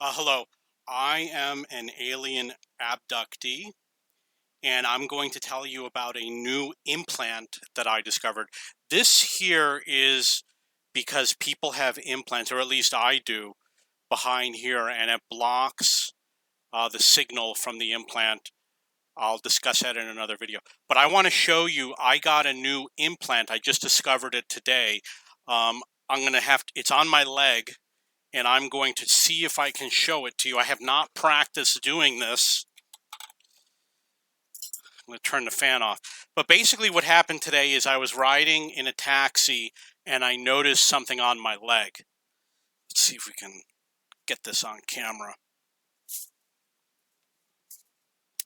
Hello, I am an alien abductee, and I'm going to tell you about a new implant that I discovered. This here is because people have implants, or at least I do, behind here, and it blocks the signal from the implant. I'll discuss that in another video. But I want to show you, I got a new implant. I just discovered it today. I'm going to it's on my leg, and I'm going to see if I can show it to you. I have not practiced doing this. I'm going to turn the fan off. But basically what happened today is I was riding in a taxi and I noticed something on my leg. Let's see if we can get this on camera.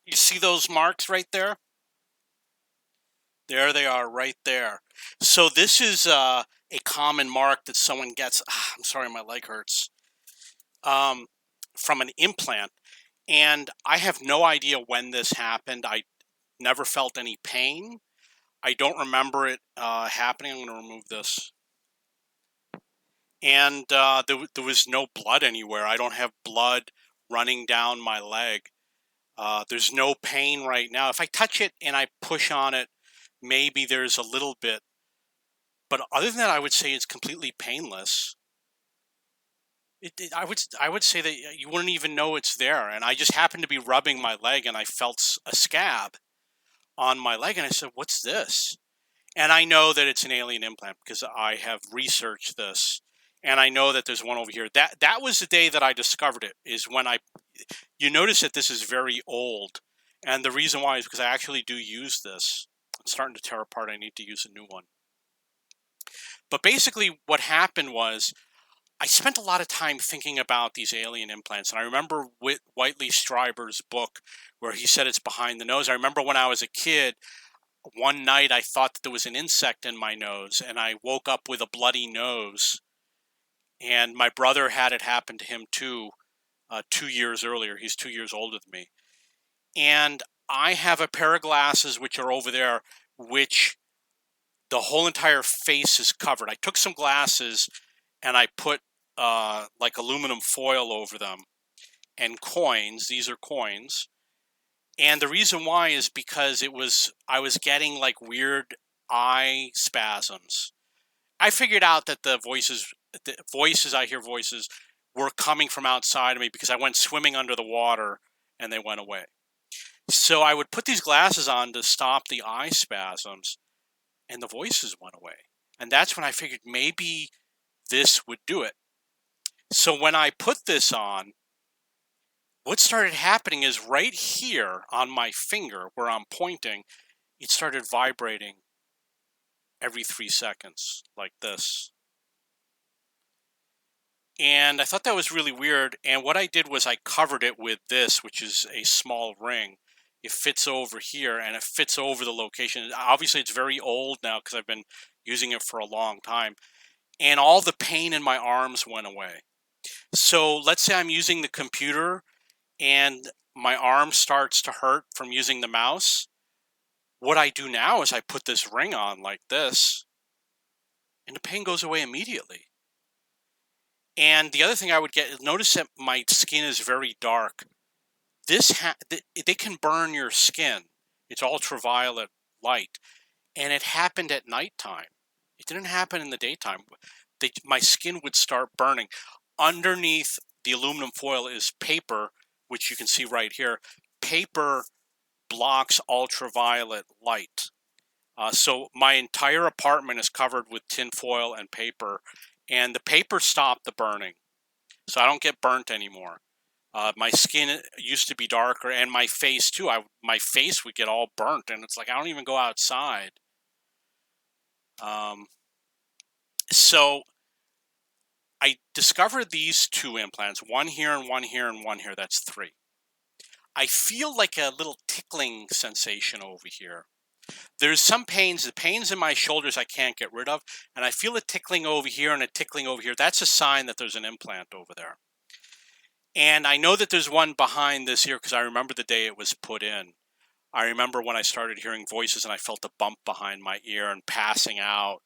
You see those marks right there? There they are right there. So this is a common mark that someone gets. I'm sorry, my leg hurts. From an implant. And I have no idea when this happened. I never felt any pain. I don't remember it happening. I'm going to remove this. And there was no blood anywhere. I don't have blood running down my leg. There's no pain right now. If I touch it and I push on it, maybe there's a little bit. But other than that, I would say it's completely painless. I would say that you wouldn't even know it's there. And I just happened to be rubbing my leg and I felt a scab on my leg. And I said, what's this? And I know that it's an alien implant because I have researched this. And I know that there's one over here. That was the day that I discovered it, is when you notice that this is very old. And the reason why is because I actually do use this. It's starting to tear apart. I need to use a new one. But basically what happened was I spent a lot of time thinking about these alien implants. And I remember Whiteley Strieber's book where he said it's behind the nose. I remember when I was a kid, one night I thought that there was an insect in my nose, and I woke up with a bloody nose. And my brother had it happen to him too, 2 years earlier. He's 2 years older than me. And I have a pair of glasses which are over there, which the whole entire face is covered. I took some glasses and I put like aluminum foil over them, and coins. These are coins. And the reason why is because I was getting like weird eye spasms. I figured out that the voices I hear voices were coming from outside of me because I went swimming under the water and they went away. So I would put these glasses on to stop the eye spasms and the voices went away. And that's when I figured maybe this would do it. So when I put this on, what started happening is right here on my finger where I'm pointing, it started vibrating every 3 seconds like this. And I thought that was really weird. And what I did was I covered it with this, which is a small ring. It fits over here and it fits over the location. Obviously, it's very old now because I've been using it for a long time. And all the pain in my arms went away. So let's say I'm using the computer and my arm starts to hurt from using the mouse. What I do now is I put this ring on like this, and the pain goes away immediately. And the other thing I would get, notice that my skin is very dark. They can burn your skin. It's ultraviolet light, and it happened at nighttime. It didn't happen in the daytime. My skin would start burning. Underneath the aluminum foil is paper, which you can see right here. Paper blocks ultraviolet light. So my entire apartment is covered with tin foil and paper, and the paper stopped the burning. So I don't get burnt anymore. My skin used to be darker, and my face too. My face would get all burnt, and it's like I don't even go outside. So I discovered these 2 implants, one here and one here and one here. That's 3. I feel like a little tickling sensation over here. There's some pains, the pains in my shoulders I can't get rid of, and I feel a tickling over here and a tickling over here. That's a sign that there's an implant over there. And I know that there's one behind this ear because I remember the day it was put in. I remember when I started hearing voices and I felt a bump behind my ear and passing out,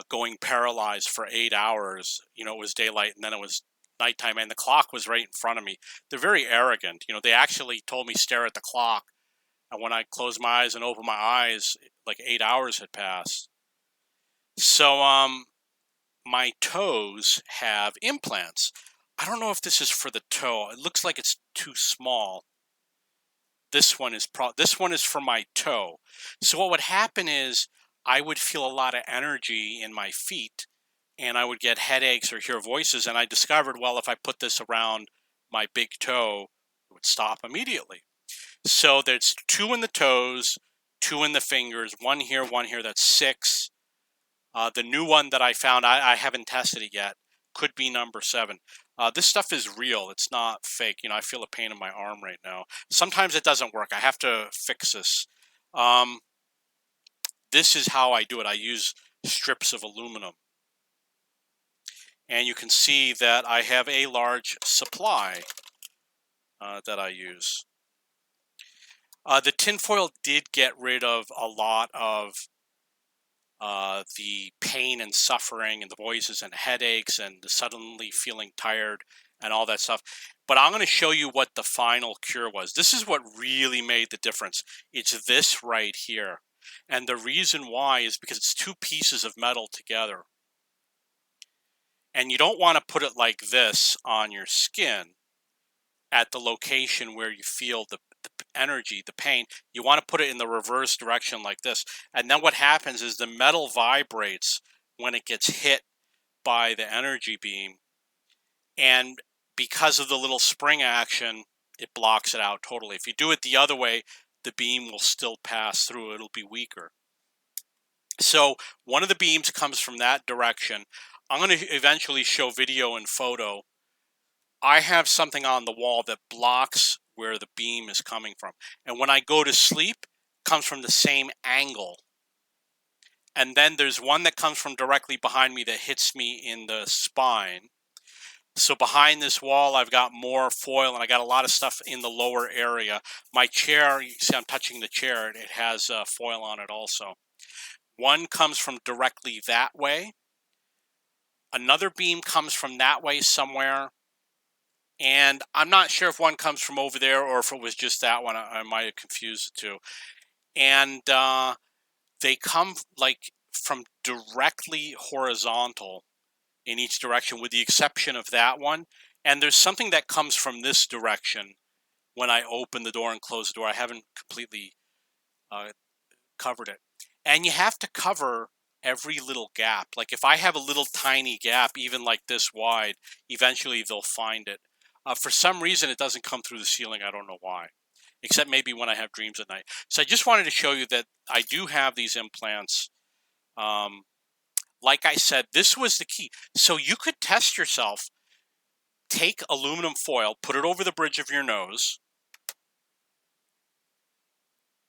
going paralyzed for 8 hours. You know, it was daylight and then it was nighttime, and the clock was right in front of me. They're very arrogant. You know, they actually told me stare at the clock, and when I closed my eyes and opened my eyes, like 8 hours had passed. So my toes have implants. I don't know if this is for the toe. It looks like it's too small. This one is for my toe. So what would happen is I would feel a lot of energy in my feet, and I would get headaches or hear voices. And I discovered, well, if I put this around my big toe, it would stop immediately. So there's 2 in the toes, 2 in the fingers, one here, one here. That's 6. The new one that I found, I haven't tested it yet, could be number 7. This stuff is real. It's not fake. You know, I feel a pain in my arm right now. Sometimes it doesn't work. I have to fix this. This is how I do it. I use strips of aluminum. And you can see that I have a large supply that I use. The tinfoil did get rid of a lot of the pain and suffering and the voices and headaches and the suddenly feeling tired and all that stuff. But I'm going to show you what the final cure was. This is what really made the difference. It's this right here. And the reason why is because it's 2 pieces of metal together. And you don't want to put it like this on your skin at the location where you feel the energy, the pain. You want to put it in the reverse direction like this. And then what happens is the metal vibrates when it gets hit by the energy beam. And because of the little spring action, it blocks it out totally. If you do it the other way, the beam will still pass through. It'll be weaker. So one of the beams comes from that direction. I'm going to eventually show video and photo. I have something on the wall that blocks where the beam is coming from. And when I go to sleep, it comes from the same angle. And then there's one that comes from directly behind me that hits me in the spine. So behind this wall, I've got more foil, and I got a lot of stuff in the lower area. My chair, you see I'm touching the chair, it has foil on it also. One comes from directly that way. Another beam comes from that way somewhere. And I'm not sure if one comes from over there or if it was just that one. I might have confused the two. And they come like from directly horizontal in each direction, with the exception of that one. And there's something that comes from this direction when I open the door and close the door. I haven't completely covered it. And you have to cover every little gap. Like if I have a little tiny gap, even like this wide, eventually they'll find it. For some reason, it doesn't come through the ceiling. I don't know why, except maybe when I have dreams at night. So I just wanted to show you that I do have these implants. Like I said, this was the key. So you could test yourself. Take aluminum foil, put it over the bridge of your nose,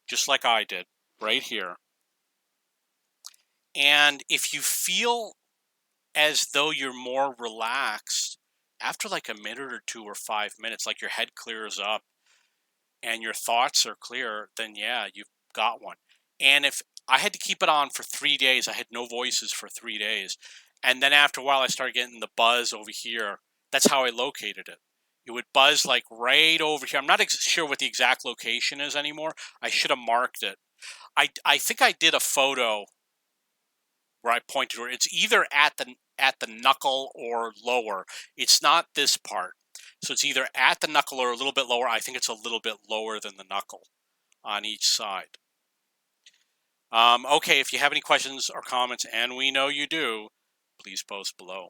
just like I did, right here. And if you feel as though you're more relaxed, after like a minute or 2 or 5 minutes, like your head clears up and your thoughts are clear, then yeah, you've got one. And if I had to keep it on for 3 days, I had no voices for 3 days. And then after a while, I started getting the buzz over here. That's how I located it. It would buzz like right over here. I'm not sure what the exact location is anymore. I should have marked it. I think I did a photo where I pointed to it. It's either at the knuckle or lower. It's not this part. So it's either at the knuckle or a little bit lower. I think it's a little bit lower than the knuckle on each side. Okay, if you have any questions or comments, and we know you do, please post below.